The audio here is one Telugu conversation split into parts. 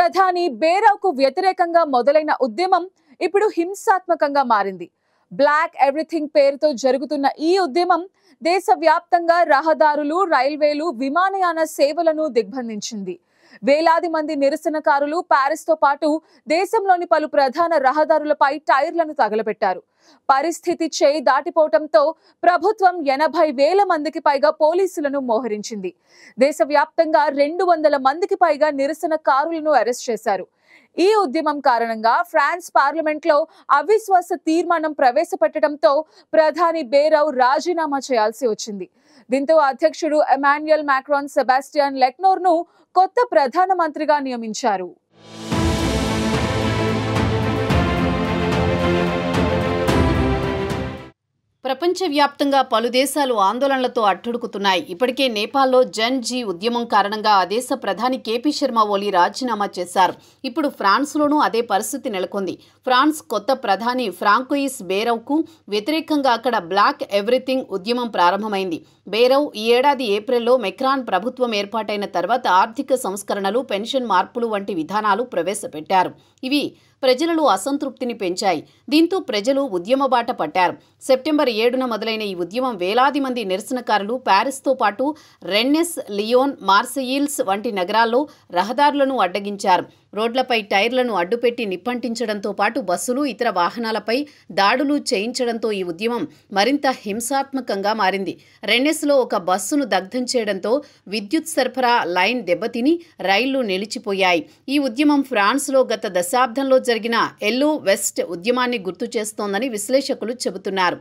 ప్రధాని బేరౌకు వ్యతిరేకంగా మొదలైన ఉద్యమం ఇప్పుడు హింసాత్మకంగా మారింది. బ్లాక్ ఎవ్రీథింగ్ పేరుతో జరుగుతున్న ఈ ఉద్యమం దేశవ్యాప్తంగా రహదారులు, రైల్వేలు, విమానయాన సేవలను దిగ్బంధించింది. వేలాది మంది నిరసనకారులు పారిస్ తో పాటు దేశంలోని పలు ప్రధాన రహదారులపై టైర్లను తగలబెట్టారు. పరిస్థితి చేయి దాటిపోవడంతో ప్రభుత్వం 80,000 మందికి పైగా పోలీసులను మోహరించింది. దేశవ్యాప్తంగా 200 మందికి పైగా నిరసనకారులను అరెస్ట్ చేశారు. ఈ ఉద్యమం కారణంగా ఫ్రాన్స్ పార్లమెంట్ లో అవిశ్వాస తీర్మానం ప్రవేశపెట్టడంతో ప్రధాని బేరౌ రాజీనామా చేయాల్సి వచ్చింది. దీంతో అధ్యక్షుడు ఎమాన్యుయల్ మాక్రాన్ సెబాస్టియన్ లెక్నోర్ ను కొత్త ప్రధానమంత్రిగా నియమించారు. ప్రపంచవ్యాప్తంగా పలు దేశాలు ఆందోళనలతో అట్టుడుకుతున్నాయి. ఇప్పటికే నేపాల్లో జన్ జీ ఉద్యమం కారణంగా ఆ దేశ ప్రధాని కేపీ శర్మ ఓలీ రాజీనామా చేశారు. ఇప్పుడు ఫ్రాన్స్లోనూ అదే పరిస్థితి నెలకొంది. ఫ్రాన్స్ కొత్త ప్రధాని ఫ్రాంకోయిస్ బేరౌకు వ్యతిరేకంగా అక్కడ బ్లాక్ ఎవ్రీథింగ్ ఉద్యమం ప్రారంభమైంది. బేరౌ ఈ ఏడాది ఏప్రిల్లో మెక్రాన్ ప్రభుత్వం ఏర్పాటైన తర్వాత ఆర్థిక సంస్కరణలు, పెన్షన్ మార్పులు వంటి విధానాలు ప్రవేశపెట్టారు. ఇవి ప్రజలలో అసంతృప్తిని పెంచాయి. దీంతో ప్రజలు ఉద్యమ బాట పట్టారు. సెప్టెంబర్ 7న మొదలైన ఈ ఉద్యమం వేలాది మంది నిరసనకారులు పారిస్తో పాటు రెన్నెస్, లియోన్, మార్సెయిల్స్ వంటి నగరాల్లో రహదారులను అడ్డగించారు. రోడ్లపై టైర్లను అడ్డుపెట్టి నిప్పంటించడంతో పాటు బస్సులు, ఇతర వాహనాలపై దాడులు చేయించడంతో ఈ ఉద్యమం మరింత హింసాత్మకంగా మారింది. రెన్నెస్లో ఒక బస్సును దగ్ధం చేయడంతో విద్యుత్ సరఫరా లైన్ దెబ్బతిని రైళ్లు నిలిచిపోయాయి. ఈ ఉద్యమం ఫ్రాన్స్లో గత దశాబ్దంలో జరిగిన ఎల్లో వెస్ట్ ఉద్యమాన్ని గుర్తు చేస్తోందని విశ్లేషకులు చెబుతున్నారు.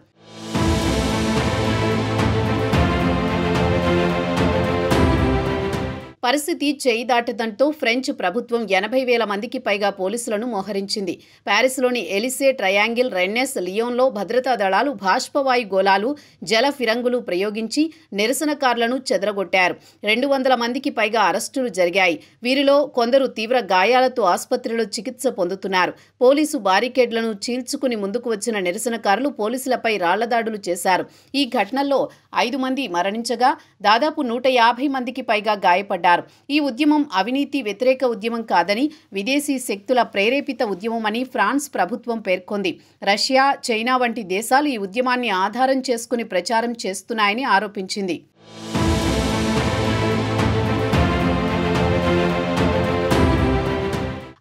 పరిస్థితి చేయి దాటడంతో ఫ్రెంచ్ ప్రభుత్వం 80,000 మందికి పైగా పోలీసులను మోహరించింది. ప్యారిస్లోని ఎలిసే ట్రయాంగిల్, రెన్నెస్, లియోన్లో భద్రతా దళాలు బాష్పవాయు గోళాలు, జల ఫిరంగులు ప్రయోగించి నిరసనకారులను చెదరగొట్టారు. 200 మందికి పైగా అరెస్టులు జరిగాయి. వీరిలో కొందరు తీవ్ర గాయాలతో ఆసుపత్రిలో చికిత్స పొందుతున్నారు. పోలీసు బారికేడ్లను చీల్చుకుని ముందుకు వచ్చిన నిరసనకారులు పోలీసులపై రాళ్లదాడులు చేశారు. ఈ ఘటనల్లో 5 మంది మరణించగా దాదాపు 150 మందికి పైగా గాయపడ్డారు. ఈ ఉద్యమం అవినీతి వ్యతిరేక ఉద్యమం కాదని, విదేశీ శక్తుల ప్రేరేపిత ఉద్యమమని ఫ్రాన్స్ ప్రభుత్వం పేర్కొంది. రష్యా, చైనా వంటి దేశాలు ఈ ఉద్యమాన్ని ఆధారం చేసుకుని ప్రచారం చేస్తున్నాయని ఆరోపించింది.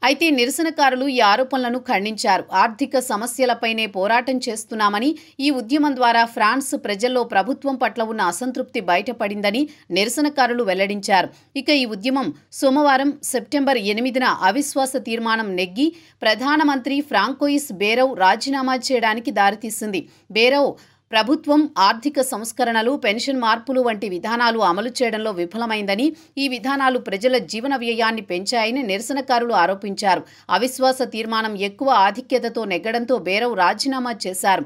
అయితే నిరసనకారులు ఈ ఆరోపణలను ఖండించారు. ఆర్థిక సమస్యలపైనే పోరాటం చేస్తున్నామని, ఈ ఉద్యమం ద్వారా ఫ్రాన్స్ ప్రజల్లో ప్రభుత్వం పట్ల ఉన్న అసంతృప్తి బయటపడిందని నిరసనకారులు వెల్లడించారు. ఇక ఈ ఉద్యమం సోమవారం సెప్టెంబర్ 8న అవిశ్వాస తీర్మానం నెగ్గి ప్రధానమంత్రి ఫ్రాంకోయిస్ బేరౌ రాజీనామా చేయడానికి దారితీసింది. బేరౌ ప్రభుత్వం ఆర్థిక సంస్కరణలు, పెన్షన్ మార్పులు వంటి విధానాలు అమలు చేయడంలో విఫలమైందని, ఈ విధానాలు ప్రజల జీవన వ్యయాన్ని పెంచాయని నిరసనకారులు ఆరోపించారు. అవిశ్వాస తీర్మానం ఎక్కువ ఆధిక్యతతో నెగ్గడంతో బేరౌ రాజీనామా చేశారు.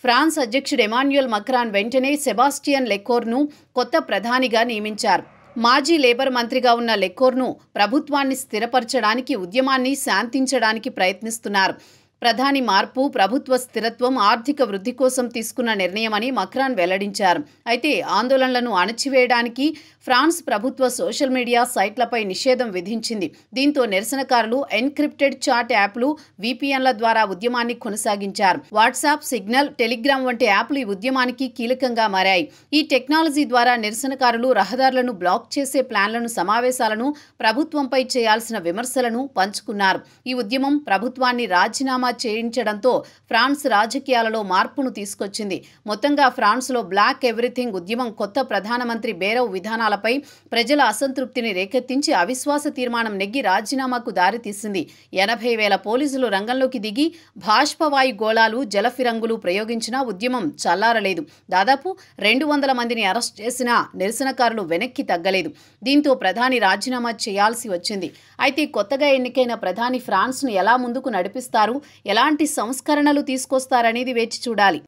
ఫ్రాన్స్ అధ్యక్షుడు ఎమాన్యుయల్ మాక్రాన్ వెంటనే సెబాస్టియన్ లెకోర్ను కొత్త ప్రధానిగా నియమించారు. మాజీ లేబర్ మంత్రిగా ఉన్న లెకోర్ను ప్రభుత్వాన్ని స్థిరపరచడానికి, ఉద్యమాన్ని శాంతించడానికి ప్రయత్నిస్తున్నారు. ప్రధాని మార్పు ప్రభుత్వ స్థిరత్వం, ఆర్థిక వృద్ధి కోసం తీసుకున్న నిర్ణయమని మాక్రాన్ వెల్లడించారు. అయితే ఆందోళనలను అణచివేయడానికి ఫ్రాన్స్ ప్రభుత్వ సోషల్ మీడియా సైట్లపై నిషేధం విధించింది. దీంతో నిరసనకారులు ఎన్క్రిప్టెడ్ చాట్ యాప్లు, విపిఎన్ల ద్వారా ఉద్యమాన్ని కొనసాగించారు. వాట్సాప్, సిగ్నల్, టెలిగ్రామ్ వంటి యాప్లు ఈ ఉద్యమానికి కీలకంగా మారాయి. ఈ టెక్నాలజీ ద్వారా నిరసనకారులు రహదారులను బ్లాక్ చేసే ప్లాన్లను, సమావేశాలను, ప్రభుత్వంపై చేయాల్సిన విమర్శలను పంచుకున్నారు. ఈ ఉద్యమం ప్రభుత్వాన్ని రాజీనామా చేయించడంతో ఫ్రాన్స్ రాజకీయాలలో మార్పును తీసుకొచ్చింది. మొత్తంగా ఫ్రాన్స్లో బ్లాక్ ఎవ్రీథింగ్ ఉద్యమం కొత్త ప్రధానమంత్రి బేరౌ విధానాలపై ప్రజల అసంతృప్తిని రేకెత్తించి అవిశ్వాస తీర్మానం నెగ్గి రాజీనామాకు దారితీసింది. 80,000 పోలీసులు రంగంలోకి దిగి బాష్పవాయు గోళాలు, జల ఫిరంగులు ప్రయోగించినా ఉద్యమం చల్లారలేదు. దాదాపు 200 మందిని అరెస్ట్ చేసినా నిరసనకారులు వెనక్కి తగ్గలేదు. దీంతో ప్రధాని రాజీనామా చేయాల్సి వచ్చింది. అయితే కొత్తగా ఎన్నికైన ప్రధాని ఫ్రాన్స్ను ఎలా ముందుకు నడిపిస్తారు, ఎలాంటి సంస్కరణలు తీసుకొస్తారనేది వేచి చూడాలి.